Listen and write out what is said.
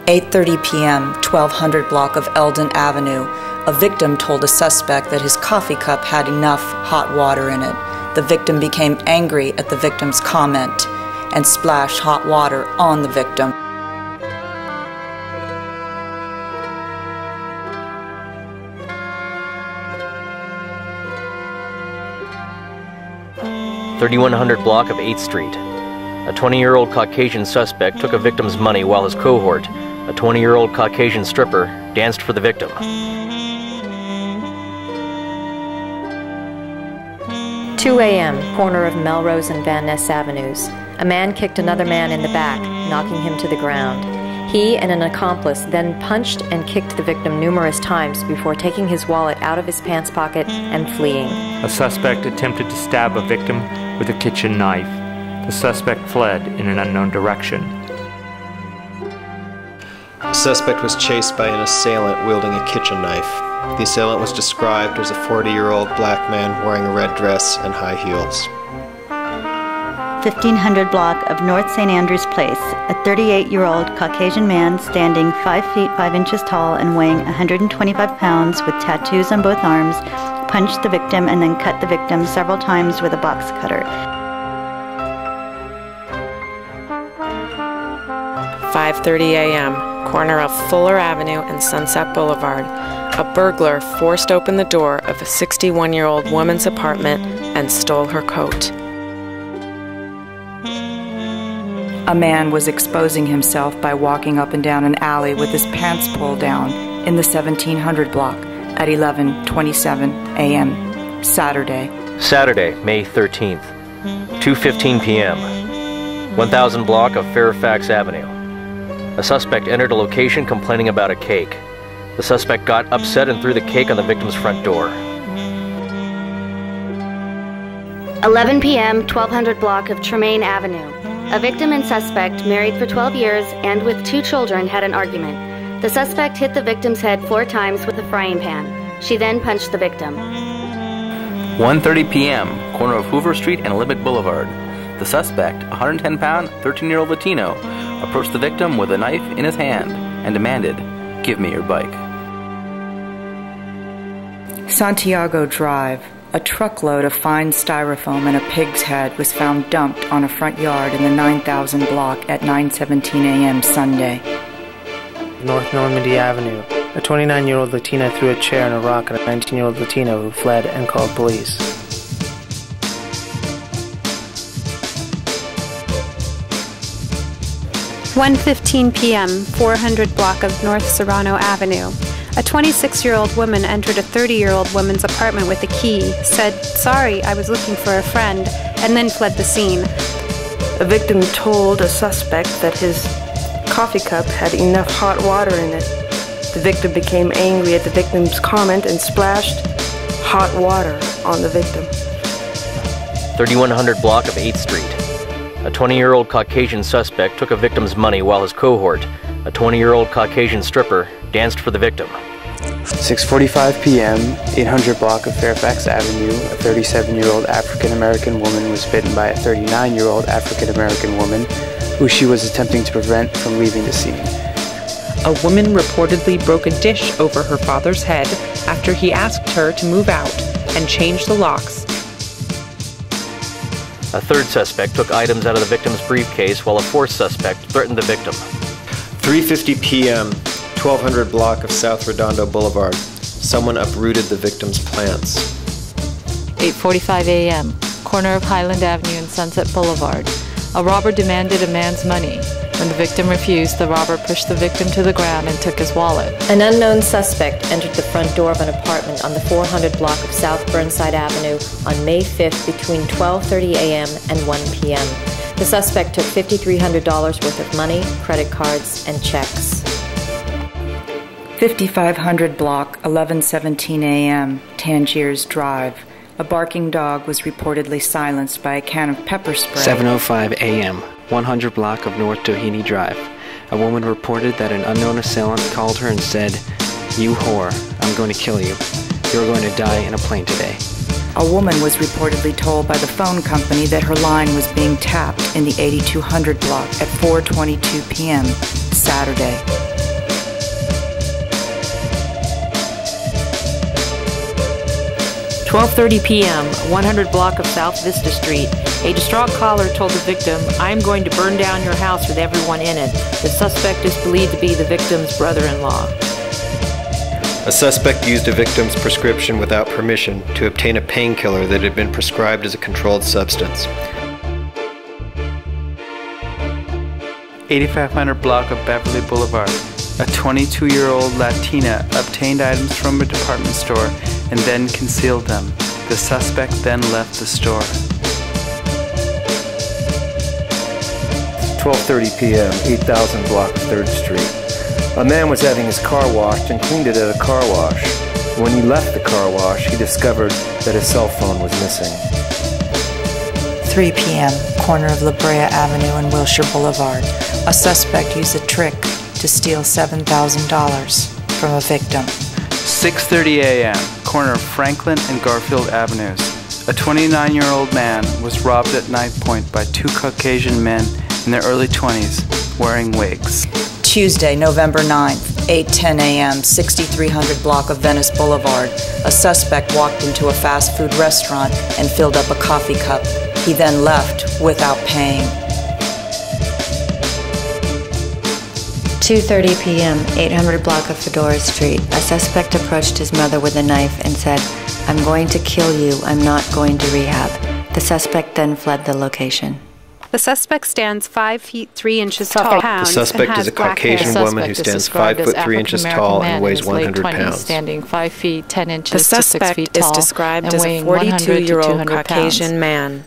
8:30 p.m., 1200 block of Eldon Avenue. A victim told a suspect that his coffee cup had enough hot water in it. The victim became angry at the victim's comment and splashed hot water on the victim. .3100 block of 8th Street. A 20-year-old Caucasian suspect took a victim's money while his cohort, a 20-year-old Caucasian stripper, danced for the victim. 2 a.m., corner of Melrose and Van Ness Avenues. A man kicked another man in the back, knocking him to the ground. He and an accomplice then punched and kicked the victim numerous times before taking his wallet out of his pants pocket and fleeing. A suspect attempted to stab a victim with a kitchen knife. The suspect fled in an unknown direction. The suspect was chased by an assailant wielding a kitchen knife. The assailant was described as a 40-year-old black man wearing a red dress and high heels. 1500 block of North St. Andrews Place, a 38-year-old Caucasian man standing 5 feet 5 inches tall and weighing 125 pounds with tattoos on both arms, punched the victim and then cut the victim several times with a box cutter. 5:30 a.m., corner of Fuller Avenue and Sunset Boulevard. A burglar forced open the door of a 61-year-old woman's apartment and stole her coat. A man was exposing himself by walking up and down an alley with his pants pulled down in the 1700 block at 11:27 a.m. Saturday. Saturday, May 13th, 2:15 p.m., 1000 block of Fairfax Avenue. A suspect entered a location complaining about a cake. The suspect got upset and threw the cake on the victim's front door. 11 p.m., 1200 block of Tremaine Avenue. A victim and suspect, married for 12 years and with 2 children, had an argument. The suspect hit the victim's head 4 times with a frying pan. She then punched the victim. 1:30 p.m., corner of Hoover Street and Olympic Boulevard. The suspect, a 110-pound, 13-year-old Latino, approached the victim with a knife in his hand and demanded, "Give me your bike." Santiago Drive. A truckload of fine styrofoam and a pig's head was found dumped on a front yard in the 9000 block at 9:17 a.m. Sunday. North Normandy Avenue. A 29-year-old Latina threw a chair and a rock at a 19-year-old Latino who fled and called police. .15 p.m., 400 block of North Serrano Avenue. A 26-year-old woman entered a 30-year-old woman's apartment with a key, said, "Sorry, I was looking for a friend," and then fled the scene. A victim told a suspect that his coffee cup had enough hot water in it. The victim became angry at the victim's comment and splashed hot water on the victim. 3100 block of 8th Street. A 20-year-old Caucasian suspect took a victim's money while his cohort, a 20-year-old Caucasian stripper, danced for the victim. 6:45 p.m., 800 block of Fairfax Avenue, a 37-year-old African-American woman was bitten by a 39-year-old African-American woman who she was attempting to prevent from leaving the scene. A woman reportedly broke a dish over her father's head after he asked her to move out and change the locks. A third suspect took items out of the victim's briefcase while a fourth suspect threatened the victim. 3:50 p.m., 1200 block of South Redondo Boulevard. Someone uprooted the victim's plants. 8:45 a.m., corner of Highland Avenue and Sunset Boulevard. A robber demanded a man's money. When the victim refused, the robber pushed the victim to the ground and took his wallet. An unknown suspect entered the front door of an apartment on the 400 block of South Burnside Avenue on May 5th between 12:30 a.m. and 1 p.m. The suspect took $5,300 worth of money, credit cards, and checks. 5500 block, 11:17 a.m., Tangiers Drive. A barking dog was reportedly silenced by a can of pepper spray. 7:05 a.m., 100 block of North Doheny Drive. A woman reported that an unknown assailant called her and said, "You whore, I'm going to kill you. You're going to die in a plane today." A woman was reportedly told by the phone company that her line was being tapped in the 8200 block at 4:22 p.m. Saturday. 12:30 p.m., 100 block of South Vista Street. A distraught caller told the victim, "I am going to burn down your house with everyone in it." The suspect is believed to be the victim's brother-in-law. A suspect used a victim's prescription without permission to obtain a painkiller that had been prescribed as a controlled substance. 8500 block of Beverly Boulevard. A 22-year-old Latina obtained items from a department store and then concealed them. The suspect then left the store. 12:30 p.m., 8000 block of 3rd Street. A man was having his car washed and cleaned it at a car wash. When he left the car wash, he discovered that his cell phone was missing. 3 p.m., corner of La Brea Avenue and Wilshire Boulevard. A suspect used a trick to steal $7,000 from a victim. 6:30 a.m., corner of Franklin and Garfield Avenues. A 29-year-old man was robbed at knife point by 2 Caucasian men in their early 20s wearing wigs. Tuesday, November 9th, 8:10 a.m., 6300 block of Venice Boulevard. A suspect walked into a fast food restaurant and filled up a coffee cup. He then left without paying. 2:30 p.m., 800 block of Fedora Street. A suspect approached his mother with a knife and said, "I'm going to kill you. I'm not going to rehab." The suspect then fled the location. The suspect stands 5 feet 3 inches tall. The suspect is a Caucasian woman who stands 5 foot 3 inches tall and weighs 100 pounds. Standing 5 feet 10 inches the to 6 feet tall. The suspect is described as a 42-year-old Caucasian man.